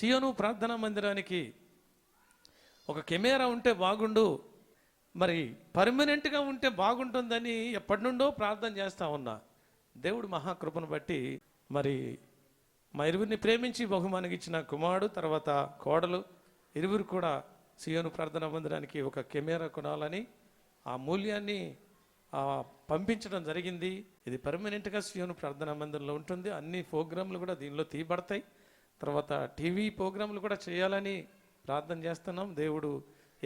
సియోను ప్రార్థనా మందిరానికి ఒక కెమెరా ఉంటే బాగుండు, మరి పర్మనెంట్గా ఉంటే బాగుంటుందని ఎప్పటి నుండో ప్రార్థన చేస్తూ ఉన్నా. దేవుడు మహాకృపను బట్టి మరి మా ఇరువురిని ప్రేమించి బహుమానికి ఇచ్చిన కుమారుడు తర్వాత కోడలు ఇరువురు కూడా సియోను ప్రార్థనా మందిరానికి ఒక కెమెరా కొనాలని ఆ మూల్యాన్ని పంపించడం జరిగింది. ఇది పర్మనెంట్గా సియోను ప్రార్థనా మందిరంలో ఉంటుంది. అన్ని ప్రోగ్రాంలు కూడా దీనిలో తీయబడతాయి. తర్వాత టీవీ ప్రోగ్రాంలు కూడా చేయాలని ప్రార్థన చేస్తున్నాం. దేవుడు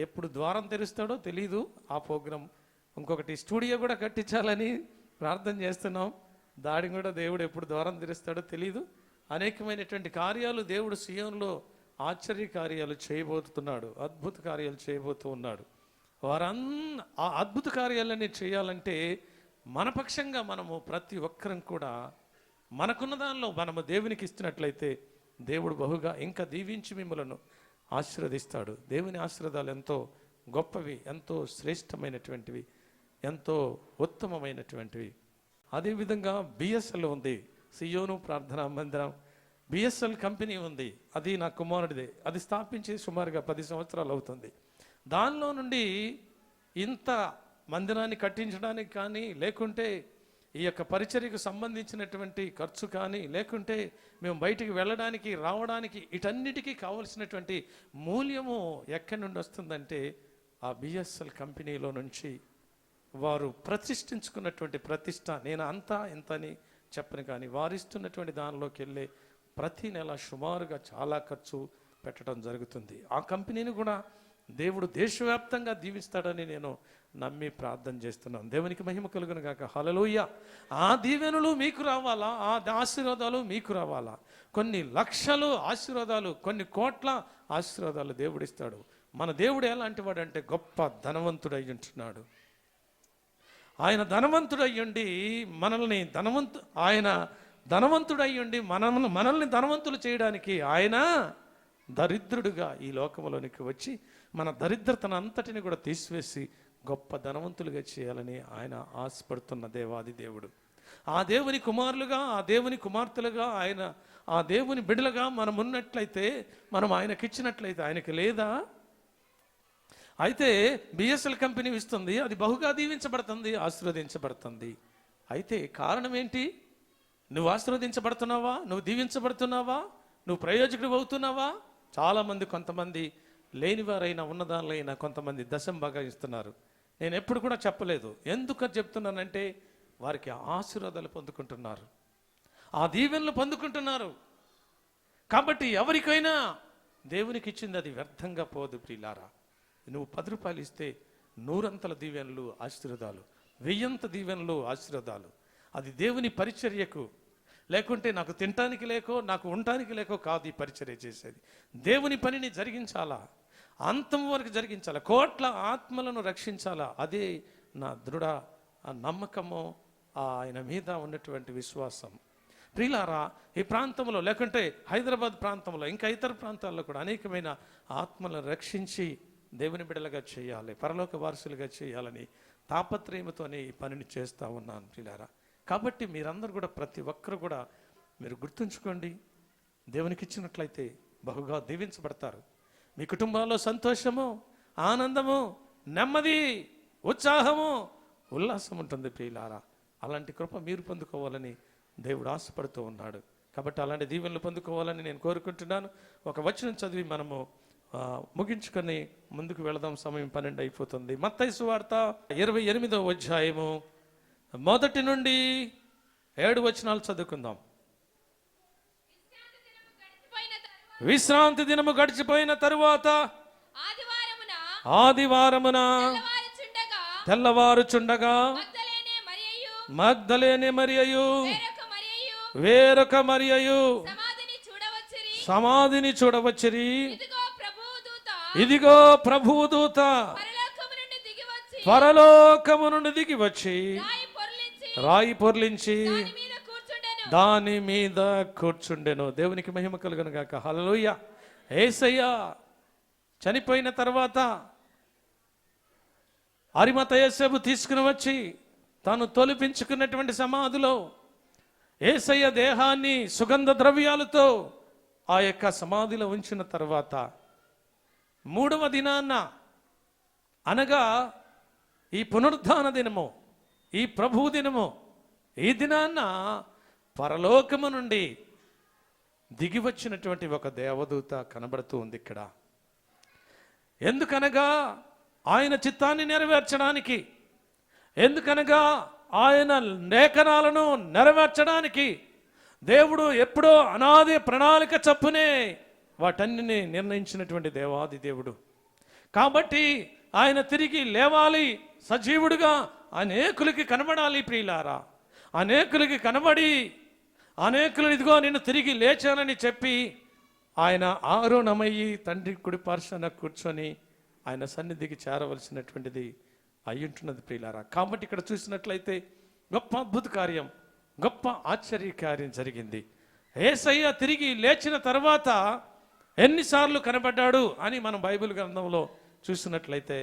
ఎప్పుడు ద్వారం తెరుస్తాడో తెలీదు. ఆ ప్రోగ్రాం ఇంకొకటి స్టూడియో కూడా కట్టించాలని ప్రార్థన చేస్తున్నాం. దాడిని కూడా దేవుడు ఎప్పుడు ద్వారం తెరుస్తాడో తెలీదు. అనేకమైనటువంటి కార్యాలు దేవుడు సియోనులో ఆశ్చర్య కార్యాలు చేయబోతున్నాడు, అద్భుత కార్యాలు చేయబోతూ ఉన్నాడు. ఆ అద్భుత కార్యాలన్నీ చేయాలంటే మన పక్షంగా మనము ప్రతి ఒక్కరం కూడా మనకున్న దానిలో మనము దేవునికి ఇస్తున్నట్లయితే దేవుడు బహుగా ఇంకా దీవించి మిమ్మలను ఆశీర్వదిస్తాడు. దేవుని ఆశీర్వాదాలు ఎంతో గొప్పవి, ఎంతో శ్రేష్టమైనటువంటివి, ఎంతో ఉత్తమమైనటువంటివి. అదేవిధంగా బిఎస్ఎల్ ఉంది, సియోను ప్రార్థనా మందిరం బిఎస్ఎల్ కంపెనీ ఉంది. అది నా కుమారుడిదే. అది స్థాపించి సుమారుగా 10 సంవత్సరాలు అవుతుంది. దానిలో నుండి ఇంత మందిరాన్ని కట్టించడానికి కానీ, లేకుంటే ఈ యొక్క పరిచర్యకు సంబంధించినటువంటి ఖర్చు కానీ, లేకుంటే మేము బయటికి వెళ్ళడానికి రావడానికి వీటన్నిటికీ కావలసినటువంటి మూల్యము ఎక్కడి నుండి వస్తుందంటే ఆ బిఎస్ఎల్ కంపెనీలో నుంచి వారు ప్రతిష్ఠించుకున్నటువంటి ప్రతిష్ట. నేను అంతా ఇంతని చెప్పను, కానీ వారిస్తున్నటువంటి దానిలోకి వెళ్ళే ప్రతి నెల సుమారుగా చాలా ఖర్చు పెట్టడం జరుగుతుంది. ఆ కంపెనీని కూడా దేవుడు దేశవ్యాప్తంగా దీవిస్తాడని నేను నమ్మి ప్రార్థన చేస్తున్నాను. దేవునికి మహిమ కలుగును గాక. హల్లెలూయా. ఆ దీవెనలు మీకు రావాలా, ఆ ఆశీర్వాదాలు మీకు రావాలా. కొన్ని లక్షలు ఆశీర్వాదాలు, కొన్ని కోట్ల ఆశీర్వాదాలు దేవుడిస్తాడు. మన దేవుడు ఎలాంటి వాడు అంటే గొప్ప ధనవంతుడు అయి ఉంటున్నాడు. ఆయన ధనవంతుడయ్యుండి మనల్ని ఆయన ధనవంతుడయ్యుండి మనల్ని ధనవంతులు చేయడానికి ఆయన దరిద్రుడుగా ఈ లోకంలోనికి వచ్చి మన దరిద్రతను అంతటిని కూడా తీసివేసి గొప్ప ధనవంతులుగా చేయాలని ఆయన ఆశపడుతున్న దేవాది దేవుడు. ఆ దేవుని కుమారులుగా, ఆ దేవుని కుమార్తెలుగా, ఆ దేవుని బిడ్డలుగా మనం ఉన్నట్లయితే, మనం ఆయనకిచ్చినట్లయితే ఆయనకి లేదా? అయితే బిఎస్ఎల్ కంపెనీ ఇస్తుంది, అది బహుగా దీవించబడుతుంది, ఆశీర్వదించబడుతుంది. అయితే కారణం ఏంటి? నువ్వు ఆశీర్వదించబడుతున్నావా? నువ్వు దీవించబడుతున్నావా? నువ్వు ప్రయోజకుడు అవుతున్నావా? చాలామంది, కొంతమంది లేనివారైనా ఉన్నదానిలైనా కొంతమంది దశంభాగా ఇస్తున్నారు. నేను ఎప్పుడు కూడా చెప్పలేదు. ఎందుకు చెప్తున్నానంటే వారికి ఆశీర్వాదాలు పొందుకుంటున్నారు, ఆ దీవెనలు పొందుకుంటున్నారు. కాబట్టి ఎవరికైనా దేవునికి ఇచ్చింది అది వ్యర్థంగా పోదు ప్రియులారా. నువ్వు 10 రూపాయలు ఇస్తే 100 దీవెనలు ఆశీర్వాదాలు, 1000 దీవెనలు ఆశీర్వాదాలు. అది దేవుని పరిచర్యకు, లేకుంటే నాకు తినటానికి లేకో నాకు ఉండటానికి లేకో కాదు ఈ పరిచర్య చేసేది. దేవుని పనిని జరిగించాలా, అంతం వరకు జరిగించాలా, కోట్ల ఆత్మలను రక్షించాలా. అదే నా దృఢ నమ్మకము, ఆయన మీద ఉన్నటువంటి విశ్వాసం. ప్రియులారా, ఈ ప్రాంతంలో లేకుంటే హైదరాబాద్ ప్రాంతంలో ఇంకా ఇతర ప్రాంతాల్లో కూడా అనేకమైన ఆత్మలను రక్షించి దేవుని బిడ్డలుగా చేయాలి, పరలోక వారసులుగా చేయాలని తాపత్రయముతోనే ఈ పనిని చేస్తూ ఉన్నాను ప్రియులారా. కాబట్టి మీరందరూ కూడా, ప్రతి ఒక్కరు కూడా మీరు గుర్తుంచుకోండి, దేవునికి ఇచ్చినట్లయితే బహుగా దీవించబడతారు. మీ కుటుంబాల్లో సంతోషము, ఆనందము, నెమ్మది, ఉత్సాహము, ఉల్లాసం ఉంటుంది ప్రియులారా. అలాంటి కృప మీరు పొందుకోవాలని దేవుడు ఆశపడుతూ ఉన్నాడు. కాబట్టి అలాంటి దీవెనలు పొందుకోవాలని నేను కోరుకుంటున్నాను. ఒక వచనం చదివి మనము ముగించుకొని ముందుకు వెళదాం. సమయం 12 అయిపోతుంది. మత్తయి సువార్త 28వ అధ్యాయము 1 నుండి 7 వచనాలు చదువుకుందాం. విశ్రాంతి దినము గడిచిపోయిన తరువాత ఆదివారమున తెల్లవారుచుండగా మగ్దలేనే మరియయు వేరొక మరియయు సమాధిని చూడవచ్చిరి. ఇదిగో ప్రభువు దూత పరలోకము నుండి దిగి వచ్చి రాయి పొర్లించి దాని మీద కూర్చుండెను. దేవునికి మహిమ కలుగును గాక. హల్లెలూయా. యేసయ్య చనిపోయిన తర్వాత అరిమతయ యోసేపు తీసుకుని వచ్చి తాను తొలిపించుకున్నటువంటి సమాధిలో యేసయ్య దేహాన్ని సుగంధ ద్రవ్యాలతో ఆ యొక్క సమాధిలో ఉంచిన తర్వాత 3వ దినాన్న, అనగా ఈ పునరుద్ధాన దినము, ఈ ప్రభు దినము, ఈ దినాన్న పరలోకము నుండి దిగి వచ్చినటువంటి ఒక దేవదూత కనబడుతూ ఉంది ఇక్కడ. ఎందుకనగా ఆయన చిత్తాన్ని నెరవేర్చడానికి, ఎందుకనగా ఆయన లేఖనాలను నెరవేర్చడానికి దేవుడు ఎప్పుడో అనాది ప్రణాళిక చప్పునే వాటన్నిటిని నిర్ణయించినటువంటి దేవాది దేవుడు. కాబట్టి ఆయన తిరిగి లేవాలి, సజీవుడుగా అనేకులకి కనబడాలి ప్రియులారా. అనేకులకి కనబడి అనేకులు ఇదిగో నేను తిరిగి లేచానని చెప్పి ఆయన ఆరోణమయ్యి తండ్రి కుడి పార్శ్వన కూర్చొని ఆయన సన్నిధికి చేరవలసినటువంటిది అయ్యుంటున్నది ప్రియులారా. కాబట్టి ఇక్కడ చూసినట్లయితే గొప్ప అద్భుత కార్యం, గొప్ప ఆశ్చర్య కార్యం జరిగింది. యేసయ్య తిరిగి లేచిన తర్వాత ఎన్నిసార్లు కనబడ్డాడు అని మనం బైబిల్ గ్రంథంలో చూసినట్లయితే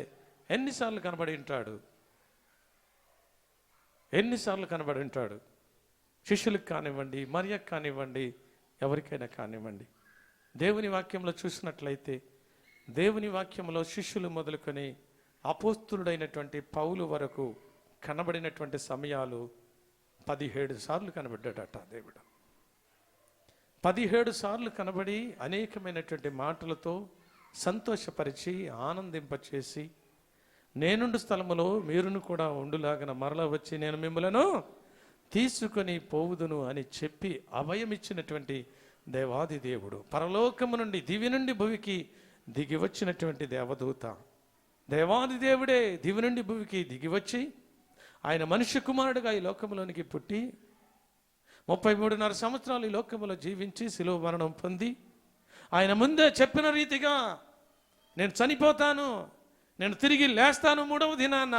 ఎన్నిసార్లు కనబడి ఉంటాడు, ఎన్నిసార్లు కనబడి ఉంటాడు. శిష్యులకు కానివ్వండి, మరియకు కానివ్వండి, ఎవరికైనా కానివ్వండి. దేవుని వాక్యంలో చూసినట్లయితే దేవుని వాక్యంలో శిష్యులు మొదలుకొని అపోస్తులుడైనటువంటి పౌలు వరకు కనబడినటువంటి సమయాలు 17 సార్లు కనబడ్డాడట దేవుడు. 17 సార్లు కనబడి అనేకమైనటువంటి మాటలతో సంతోషపరిచి ఆనందింపచేసి, నేనుండు స్థలములో మీరును కూడా ఉండులాగన మరలా వచ్చి నేను మిమ్మలను తీసుకొని పోవుదును అని చెప్పి అభయమిచ్చినటువంటి దేవాది దేవుడు, పరలోకము నుండి దివి నుండి భువికి దిగి వచ్చినటువంటి దేవదూత, దేవాది దేవుడే దివి నుండి భువికి దిగి వచ్చి ఆయన మనుష్య కుమారుడుగా ఈ లోకంలోనికి పుట్టి 33.5 సంవత్సరాలు ఈ లోకంలో జీవించి శిలువ మరణం పొంది ఆయన ముందే చెప్పిన రీతిగా నేను చనిపోతాను, నేను తిరిగి లేస్తాను 3వ దినాన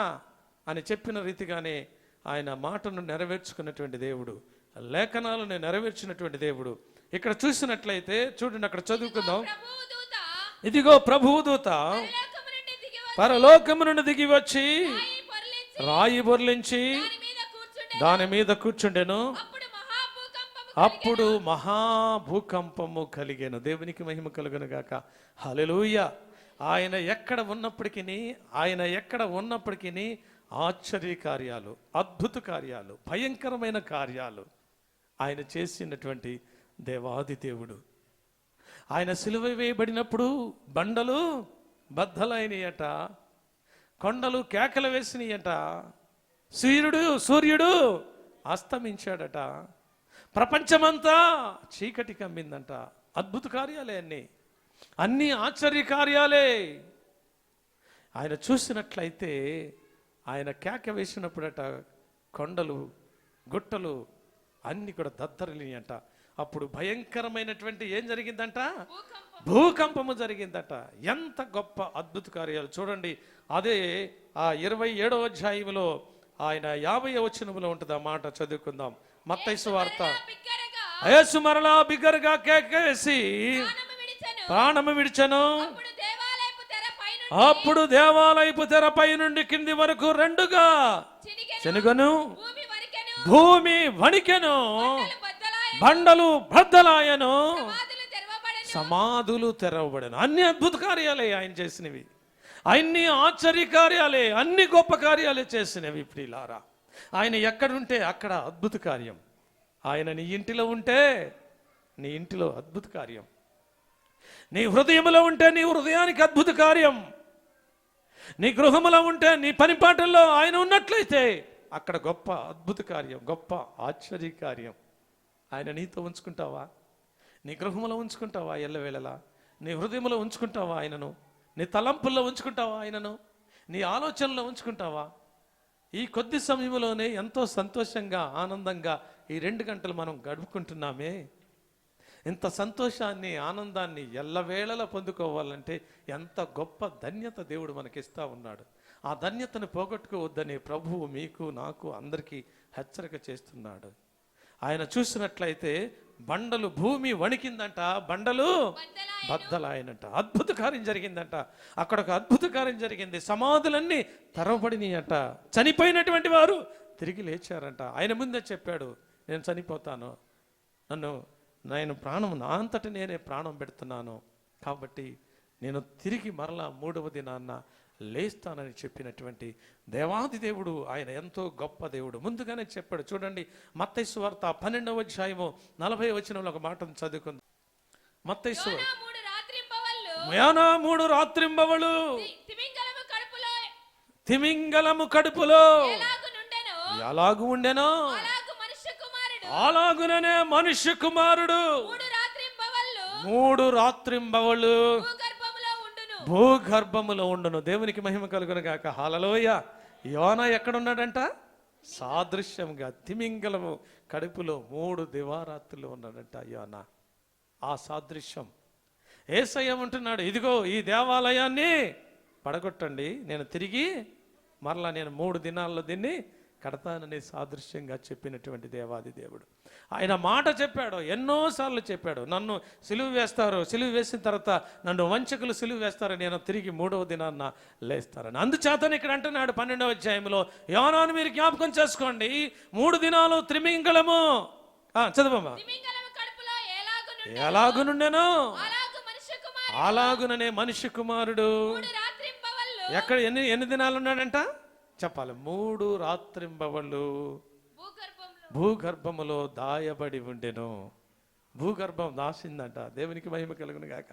అని చెప్పిన రీతిగానే ఆయన మాటను నెరవేర్చుకున్నటువంటి దేవుడు, లేఖనాలను నెరవేర్చినటువంటి దేవుడు. ఇక్కడ చూసినట్లయితే చూడండి, అక్కడ చదువుకుందాం. ఇదిగో ప్రభువు దూత పరలోకము నుండి దిగి వచ్చి రాయి బొర్లించి దాని మీద కూర్చుండెను. అప్పుడు మహాభూకంపము కలిగెను. దేవునికి మహిమ కలుగును గాక. హల్లెలూయా. ఆయన ఎక్కడ ఉన్నప్పటికీ ఆశ్చర్య కార్యాలు, అద్భుత కార్యాలు, భయంకరమైన కార్యాలు ఆయన చేసినటువంటి దేవాది దేవుడు. ఆయన సిలువ వేయబడినప్పుడు బండలు బద్దలైనయట, కొండలు కేకలు వేసినాయట, సూర్యుడు అస్తమించాడట, ప్రపంచమంతా చీకటి కమ్మిందంట. అద్భుత కార్యాలే అన్ని ఆశ్చర్య కార్యాలే. ఆయన చూసినట్లయితే ఆయన కేక వేసినప్పుడట కొండలు గుట్టలు అన్ని కూడా దద్దరిల్లినాయంట. అప్పుడు భయంకరమైనటువంటి ఏం జరిగిందంట? భూకంపము జరిగిందట. ఎంత గొప్ప అద్భుత కార్యాలు చూడండి. అదే ఆ 27వ అధ్యాయంలో ఆయన 50వ వచనంలో ఉంటుంది. ఆ మాట చదువుకుందాం. మత్తయి సువార్త. యేసు మరలా బిగ్గరగా కేకేసి ప్రాణము విడిచెను. అప్పుడు దేవాలయపు తెరపై నుండి కింది వరకు రెండుగా చెనుగను, భూమి వణికెను, బండలు బద్దలాయను, సమాధులు తెరవబడను. అన్ని అద్భుత కార్యాలే ఆయన చేసినవి, అన్ని ఆశ్చర్య కార్యాలే, అన్ని గొప్ప కార్యాలే చేసినవి. ప్రియులారా, ఆయన ఎక్కడుంటే అక్కడ అద్భుత కార్యం. ఆయన నీ ఇంటిలో ఉంటే నీ ఇంటిలో అద్భుత కార్యం, నీ హృదయంలో ఉంటే నీ హృదయానికి అద్భుత కార్యం, నీ గృహంలో ఉంటే నీ పనిపాటల్లో ఆయన ఉన్నట్లయితే అక్కడ గొప్ప అద్భుత కార్యం, గొప్ప ఆశ్చర్య కార్యం. ఆయన నీతో ఉంచుకుంటావా? నీ గృహంలో ఉంచుకుంటావా? ఎల్లవేళలా నీ హృదయంలో ఉంచుకుంటావా ఆయనను? నీ తలంపుల్లో ఉంచుకుంటావా ఆయనను? నీ ఆలోచనలో ఉంచుకుంటావా? ఈ కొద్ది సమయంలోనే ఎంతో సంతోషంగా ఆనందంగా ఈ 2 గంటలు మనం గడుపుకుంటున్నామే. ఇంత సంతోషాన్ని ఆనందాన్ని ఎల్లవేళలా పొందుకోవాలంటే ఎంత గొప్ప ధన్యత దేవుడు మనకిస్తా ఉన్నాడు. ఆ ధన్యతను పోగొట్టుకోవద్దని ప్రభువు మీకు నాకు అందరికీ హెచ్చరిక చేస్తున్నాడు. ఆయన చూసినట్లయితే బండలు, భూమి వణికిందంట, బండలు బద్దలాయనంట. అద్భుత కార్యం జరిగిందంట. అక్కడ ఒక అద్భుత కార్యం జరిగింది. సమాధులన్నీ తెరవబడినాయంట. చనిపోయినటువంటి వారు తిరిగి లేచారంట. ఆయన ముందే చెప్పాడు, నేను చనిపోతాను, నన్ను నేను ప్రాణం నా అంతటి నేనే ప్రాణం పెడుతున్నాను, కాబట్టి నేను తిరిగి మరలా 3వ దినాన్న లేస్తానని చెప్పినటువంటి దేవాది దేవుడు ఆయన ఎంతో గొప్ప దేవుడు. ముందుగానే చెప్పాడు. చూడండి, మత్తయి సువార్త 12వ అధ్యాయము 40వ వచనంలో ఒక మాటను చదువుకుందాం. మత్తయి సువార్త 3 రాత్రింబవళ్ళు తిమింగలము కడుపులో ఎలాగు ఉండెనో అలాగుననే మనుష్య కుమారుడు 3 రాత్రింబవళ్ళు భూగర్భములో ఉండును. దేవునికి మహిమ కలుగును గాక. హల్లెలూయా. యోనా ఎక్కడున్నాడంట? సాదృశ్యంగా తిమింగలము కడుపులో 3 దివారాత్రులు ఉన్నాడంట యోనా. ఆ సాదృశ్యం యేసయ్య అంటున్నాడు, ఇదిగో ఈ దేవాలయాన్ని పడగొట్టండి, నేను తిరిగి మరలా నేను 3 దినాల్లో దీన్ని కడతానని సాదృశ్యంగా చెప్పినటువంటి దేవాది దేవుడు. ఆయన మాట చెప్పాడు, ఎన్నోసార్లు చెప్పాడు, నన్ను సిలువ వేస్తారు, సిలువ వేసిన తర్వాత నన్ను వంచకులు సిలువ వేస్తారు, నేను తిరిగి 3వ దినాన్న లేస్తారని. అందుచేతను ఇక్కడ అంటున్నాడు 12వ అధ్యాయంలో, యోనాను మీరు జ్ఞాపకం చేసుకోండి, 3 దినాలు త్రిమింగళము చదువమ్మా ఎలాగునుండెనో అలాగుననే మనుష్య కుమారుడు ఎక్కడ ఎన్ని దినాలు ఉన్నాడంట చెప్పాలి? 3 రాత్రింబవళ్ళు భూగర్భములో దాయబడి ఉండెను. భూగర్భం దాసిందంట. దేవునికి మహిమ కలుగును గాక.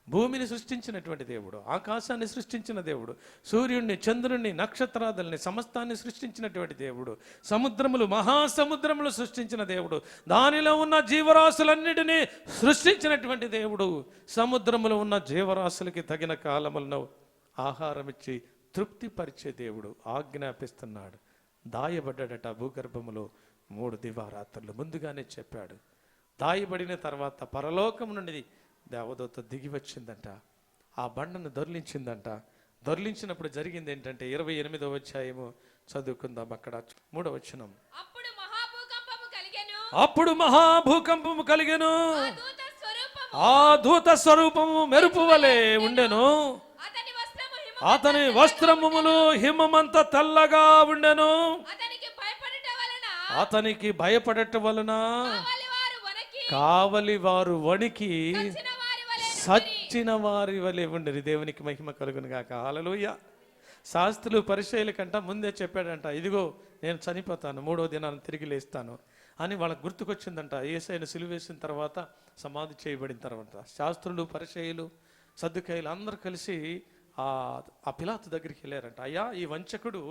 భూమిని సృష్టించినటువంటి దేవుడు, ఆకాశాన్ని సృష్టించిన దేవుడు, సూర్యుడిని, చంద్రుణ్ణి, నక్షత్రాదుల్ని, సమస్తాన్ని సృష్టించినటువంటి దేవుడు, సముద్రములు, మహాసముద్రములు సృష్టించిన దేవుడు, దానిలో ఉన్న జీవరాశులన్నిటినీ సృష్టించినటువంటి దేవుడు, సముద్రములో ఉన్న జీవరాశులకి తగిన కాలములను ఆహారం ఇచ్చి తృప్తిపరిచే దేవుడు ఆజ్ఞాపిస్తున్నాడు. దాయబడ్డాడట భూగర్భములో 3 దివారాత్రులు. ముందుగానే చెప్పాడు. దాయబడిన తర్వాత పరలోకం నుండి దేవదూత దిగి వచ్చిందంట, ఆ బండను దొర్లించిందంట. దొర్లించినప్పుడు జరిగింది ఏంటంటే 28వ అధ్యాయము చదువుకుందాం. అక్కడ 3వ వచనం, అప్పుడు మహాభూకంపము కలిగెను, ఆ దూత స్వరూపము మెరుపు వలె ఉండెను, అతని వస్త్రములు హిమమంత తెల్లగా ఉండెను, అతనికి భయపడట వలన కావలి వారు వణికి సచ్చిన వారి వలె ఉండేది. దేవునికి మహిమ కలుగును గాక. హల్లెలూయా. శాస్త్రులు పరిచయుల కంట ముందే చెప్పాడంట, ఇదిగో నేను చనిపోతాను, 3వ దినాన్ని తిరిగి లేస్తాను అని వాళ్ళకి గుర్తుకొచ్చిందంట. యేసయ్యను సిలువ వేసిన తర్వాత, సమాధి చేయబడిన తర్వాత శాస్త్రులు, పరిచయులు, సద్దుకాయులు అందరూ కలిసి ఆ పిలాతు దగ్గరికి వెళ్ళారంట. అయ్యా, ఈ వంచకుడు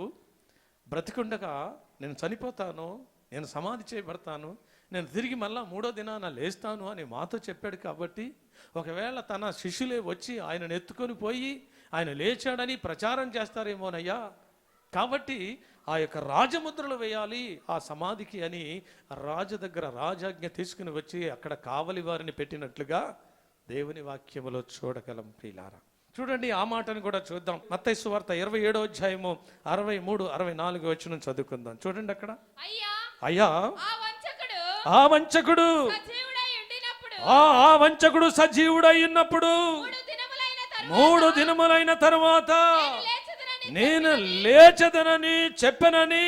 బ్రతికుండగా నేను చనిపోతాను, నేను సమాధి చేయబడతాను, నేను తిరిగి మళ్ళా 3వ దినాన లేస్తాను అని మాతో చెప్పాడు. కాబట్టి ఒకవేళ తన శిష్యులే వచ్చి ఆయనను ఎత్తుకొని పోయి ఆయన లేచాడని ప్రచారం చేస్తారేమోనయ్యా, కాబట్టి ఆ యొక్క రాజముద్రలు వేయాలి ఆ సమాధికి అని రాజు దగ్గర రాజాజ్ఞ తీసుకుని వచ్చి అక్కడ కావలి వారిని పెట్టినట్లుగా దేవుని వాక్యములో చూడగలం ప్రియులారా. చూడండి, ఆ మాటను కూడా చూద్దాం. మత్తయి సువార్త 27వ అధ్యాయము 63, 64 వచనం చదువుకుందాం. చూడండి అక్కడ, అయ్యా ఆ వంచకుడు సజీవుడై ఉన్నప్పుడు 3 దినములైన తరువాత నేను లేచదనని చెప్పనని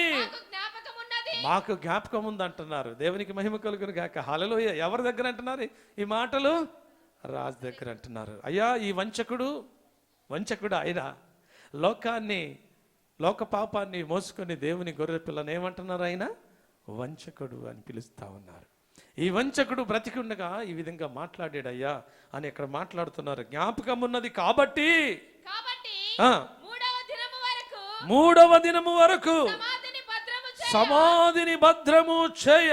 మాకు జ్ఞాపకం ఉంది అంటున్నారు. దేవునికి మహిమ కలుగును గాక. హల్లెలూయా. ఎవరి దగ్గర అంటున్నారు ఈ మాటలు? రాజు దగ్గర అంటున్నారు. అయ్యా, ఈ వంచకుడు ఆయన లోక పాపాన్ని మోసుకొని దేవుని గొర్రె పిల్లని ఏమంటున్నారు? ఆయన వంచకుడు అని పిలుస్తా ఉన్నారు. ఈ వంచకుడు బ్రతికుండగా ఈ విధంగా మాట్లాడాడయ్యా అని ఇక్కడ మాట్లాడుతున్నారు. జ్ఞాపకం ఉన్నది కాబట్టి 3వ దినము వరకు సమాధిని భద్రము చేయ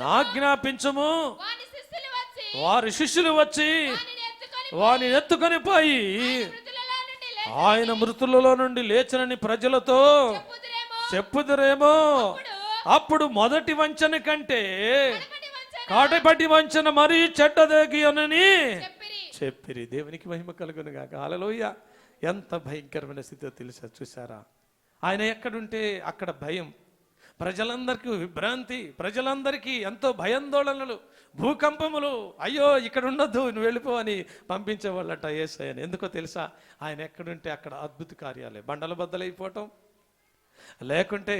నాజ్ఞాపించము. వారి శిష్యులు వచ్చి వాని ఎత్తుకొని పోయి ఆయన మృతులలో నుండి లేచనని ప్రజలతో చెప్పుదురేమో. అప్పుడు మొదటి వంచన కంటే కాటపటి వంచన మరీ చెడ్డదగి అని చెప్పిరి. దేవునికి మహిమ కలుగును గాక. హల్లెలూయా. ఎంత భయంకరమైన స్థితిలో తెలుసా? చూసారా? ఆయన ఎక్కడుంటే అక్కడ భయం, ప్రజలందరికీ విభ్రాంతి, ప్రజలందరికీ ఎంతో భయాందోళనలు, భూకంపములు. అయ్యో ఇక్కడ ఉండొద్దు, నువ్వు వెళ్ళిపో అని పంపించేవాళ్ళట యేసయ్యని. ఎందుకో తెలుసా? ఆయన ఎక్కడుంటే అక్కడ అద్భుత కార్యాలే, బండలు బద్దలైపోవటం, లేకుంటే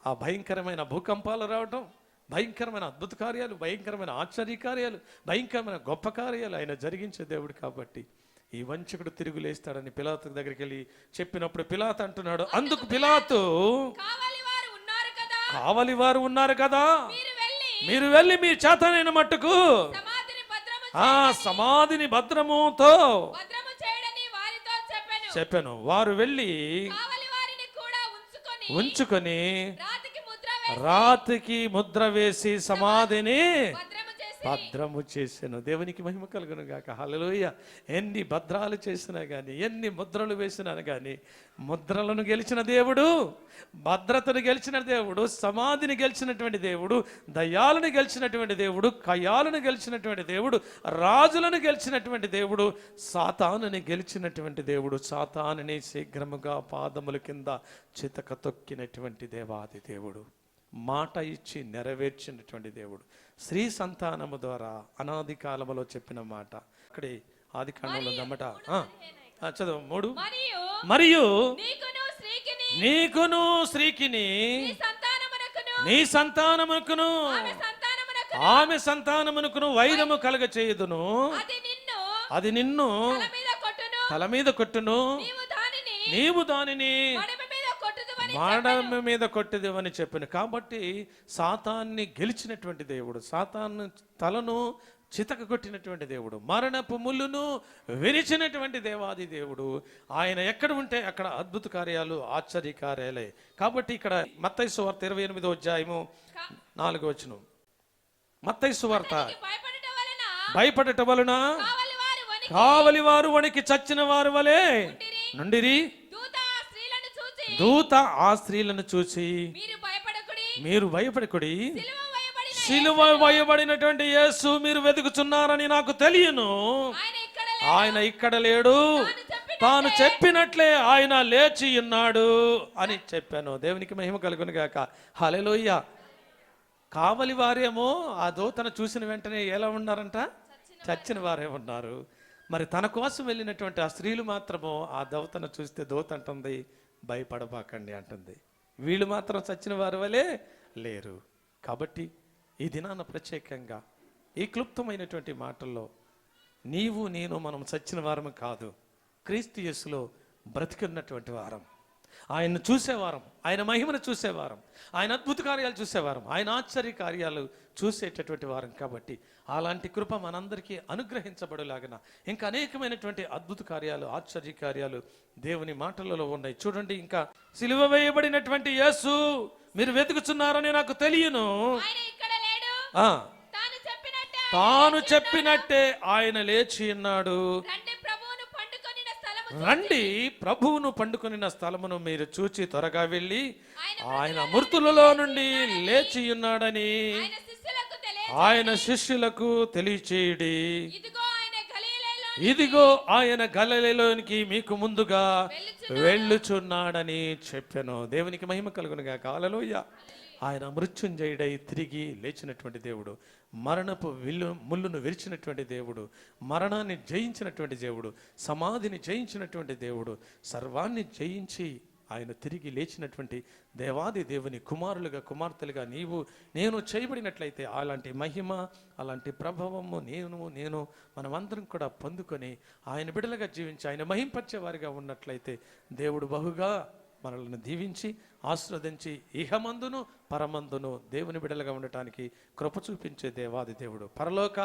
ఆ భయంకరమైన భూకంపాలు రావటం, భయంకరమైన అద్భుత కార్యాలు, భయంకరమైన ఆశ్చర్య కార్యాలు, భయంకరమైన గొప్ప కార్యాలు ఆయన జరిగించే దేవుడు. కాబట్టి ఈ వంచకుడు తిరుగులేస్తాడని పిలాతు దగ్గరికి వెళ్ళి చెప్పినప్పుడు పిలాతు అంటున్నాడు, అందుకు పిలాతు, కావలి వారు ఉన్నారు కదా, మీరు వెళ్ళి మీ చేతనైన మట్టుకు ఆ సమాధిని భద్రముతో చెప్పాను. వారు వెళ్ళి ఉంచుకొని రాతికి ముద్ర వేసి సమాధిని భద్రము చేసాను. దేవునికి మహిమ కలుగును గాక. హల్లెలూయా. ఎన్ని భద్రాలు చేసినా కానీ, ఎన్ని ముద్రలు వేసినా కానీ, ముద్రలను గెలిచిన దేవుడు, భద్రతను గెలిచిన దేవుడు, సమాధిని గెలిచినటువంటి దేవుడు, దయ్యాలను గెలిచినటువంటి దేవుడు, కయ్యాలను గెలిచినటువంటి దేవుడు, రాజులను గెలిచినటువంటి దేవుడు, సాతానుని గెలిచినటువంటి దేవుడు, సాతానుని శీఘ్రముగా పాదముల కింద చితక తొక్కినటువంటి దేవాది దేవుడు, మాట ఇచ్చి నెరవేర్చినటువంటి దేవుడు, స్త్రీ సంతానము ద్వారా అనాది కాలములో చెప్పిన మాట. అక్కడే ఆది కాండంలో దమ్మట చదువు 3. మరియు నీకును స్త్రీకిని నీ సంతానమునకును ఆమె సంతానమునకును వైరము కలగ చేయుదును, అది నిన్ను తల మీద కొట్టును, నీవు దానిని మాడమ మీద కొట్టదు అని చెప్పాను. కాబట్టి సాతాన్ని గెలిచినటువంటి దేవుడు, సాతాను తలను చితక కొట్టినటువంటి దేవుడు, మరణపు ముళ్ళును విరిచినటువంటి దేవాది దేవుడు. ఆయన ఎక్కడ ఉంటే అక్కడ అద్భుత కార్యాలు, ఆశ్చర్య కార్యాలే. కాబట్టి ఇక్కడ మత్తయి సువార్త 28వ అధ్యాయము 4వ వచనం, మత్తయి సువార్త, భయపడట వలన కావలి వారు వణికి చచ్చిన వారు వలె నుండిరి. దూత ఆ స్త్రీలను చూసి, మీరు భయపడకుడి, సిలువ వేయబడినటువంటి యేసు మీరు వెతుకుతున్నారని నాకు తెలియను, ఆయన ఇక్కడ లేడు, తాను చెప్పినట్లే ఆయన లేచి ఉన్నాడు అని చెప్పాను. దేవునికి మహిమ కలుగును గాక. హల్లెలూయా. కావలి వారేమో ఆ దూతను చూసిన వెంటనే ఎలా ఉన్నారంట? చచ్చిన వారే ఉన్నారు. మరి తన కోసం వెళ్ళినటువంటి ఆ స్త్రీలు మాత్రమో ఆ దూతను చూస్తే దూత అంటుంది, భయపడబాకండి అంటుంది. వీళ్ళు మాత్రం చచ్చిన వారి వలె లేరు. కాబట్టి ఈ దినాన ప్రత్యేకంగా ఈ క్లుప్తమైనటువంటి మాటల్లో నీవు నేను మనం చచ్చిన వారము కాదు, క్రీస్తు యేసులో బ్రతికున్నటువంటి వారం, ఆయన్ను చూసేవారం, ఆయన మహిమను చూసేవారం, ఆయన అద్భుత కార్యాలు చూసేవారం, ఆయన ఆశ్చర్య కార్యాలు చూసేటటువంటి వారం. కాబట్టి అలాంటి కృప మనందరికీ అనుగ్రహించబడులాగన ఇంకా అనేకమైనటువంటి అద్భుత కార్యాలు, ఆశ్చర్య కార్యాలు దేవుని మాటలలో ఉన్నాయి. చూడండి, ఇంకా సిలువ వేయబడినటువంటి యేసు మీరు వెతుకుతున్నారని నాకు తెలియను, తాను చెప్పినట్టే ఆయన లేచి ఉన్నాడు, రండి ప్రభువును పండుకొనిన స్థలమును మీరు చూచి త్వరగా వెళ్ళి ఆయన మృతులలో నుండి లేచి ఉన్నాడని ఆయన శిష్యులకు తెలియచేయుడి. ఇదిగో ఆయన గలిలయలోనికి మీకు ముందుగా వెళ్ళుచున్నాడని చెప్పాను. దేవునికి మహిమ కలుగును గాక. హల్లెలూయా. ఆయన మృత్యుంజయుడై తిరిగి లేచినటువంటి దేవుడు, మరణపు ముళ్ళును విరిచినటువంటి దేవుడు, మరణాన్ని జయించినటువంటి దేవుడు, సమాధిని జయించినటువంటి దేవుడు, సర్వాన్ని జయించి ఆయన తిరిగి లేచినటువంటి దేవాది దేవుని కుమారులుగా, కుమార్తెలుగా నీవు నేను చేయబడినట్లయితే అలాంటి మహిమ, అలాంటి ప్రభావము నేను మనమందరం కూడా పొందుకొని ఆయన బిడ్డలుగా జీవించి ఆయన మహింపరిచే వారిగా ఉన్నట్లయితే దేవుడు బహుగా మనల్ని దీవించి ఆశీర్వదించి ఇహమందును పరమందును దేవుని బిడ్డలుగా ఉండటానికి కృప చూపించే దేవాది దేవుడు, పరలోక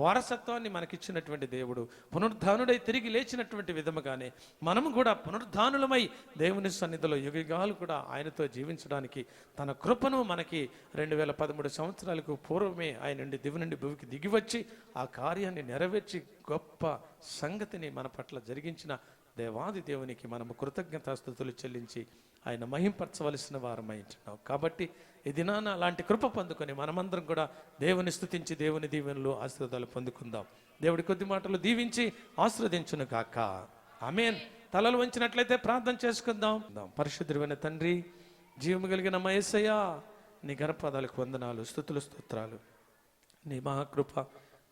వారసత్వాన్ని మనకిచ్చినటువంటి దేవుడు, పునరుద్ధానుడై తిరిగి లేచినటువంటి విధముగానే మనము కూడా పునరుద్ధానులమై దేవుని సన్నిధిలో యుగాలు కూడా ఆయనతో జీవించడానికి తన కృపను మనకి 2013 సంవత్సరాలకు పూర్వమే ఆయన నుండి దివి నుండి భూమికి దిగివచ్చి ఆ కార్యాన్ని నెరవేర్చి గొప్ప సంగతిని మన పట్ల జరిగించిన దేవాది దేవునికి మనము కృతజ్ఞతాస్తుతులు చెల్లించి ఆయన మహింపరచవలసిన వారమై ఉంటున్నాం. కాబట్టి ఈ దినాన అలాంటి కృప పొందుకొని మనమందరం కూడా దేవుని స్తుతించి దేవుని దీవెనలు ఆశీర్వాదాలు పొందుకుందాం. దేవుడి కొద్ది మాటలు దీవించి ఆశీర్వదించును గాక. ఆమేన్. తలలు వంచినట్లయితే ప్రార్థన చేసుకుందాం. పరిశుద్ధుడైన తండ్రి, జీవము కలిగిన మా యేసయ్యా, నీ గణపాదాలకు వందనాలు, స్తుతులు, స్తోత్రాలు. నీ మహాకృప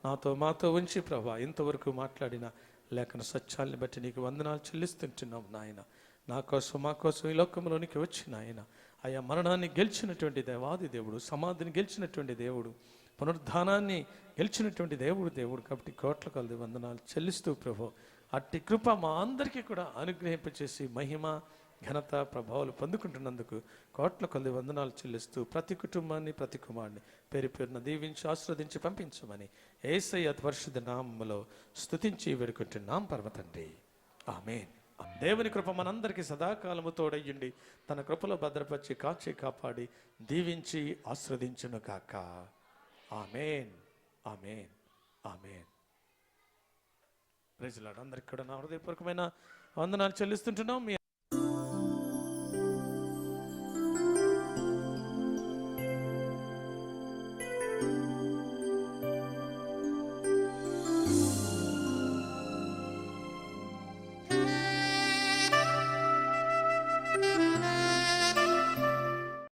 నాతో మాతో ఉంచి ప్రభా ఇంతవరకు మాట్లాడిన లేఖన సత్యాల్ని బట్టి నీకు వందనాలు చెల్లిస్తుంటున్నాం నాయన. నా కోసం మా కోసం ఈ లోకంలోనికి వచ్చిన ఆయన ఆయా మరణాన్ని గెలిచినటువంటి దేవాది దేవుడు, సమాధిని గెలిచినటువంటి దేవుడు, పునరుద్ధానాన్ని గెలిచినటువంటి దేవుడు కాబట్టి కోట్ల కొలది వందనాలు చెల్లిస్తూ ప్రభు అట్టి కృప మా అందరికీ కూడా అనుగ్రహింపచేసి మహిమ ఘనత ప్రభావాలు పొందుకుంటున్నందుకు కోట్ల కొలది వందనాలు చెల్లిస్తూ ప్రతి కుటుంబాన్ని ప్రతి కుమారుని పేరు పేరున దీవించి ఆస్వాదించి పంపించమని యేసయ్య పరిశుద్ధ నామములో స్తుతించి వేడుకుంటున్నాం పరమ తండ్రి, ఆమేన్. దేవుని కృప మనందరికీ సదాకాలము తోడయ్యుండి తన కృపలో భద్రపరిచి కాచి కాపాడి దీవించి ఆస్వాదించును కాక. Amen, amen, amen. Praise lord. అందరికి కూడా నా హృదయపూర్వకమైన వందనాలు చెల్లిస్తుంటున్నాం.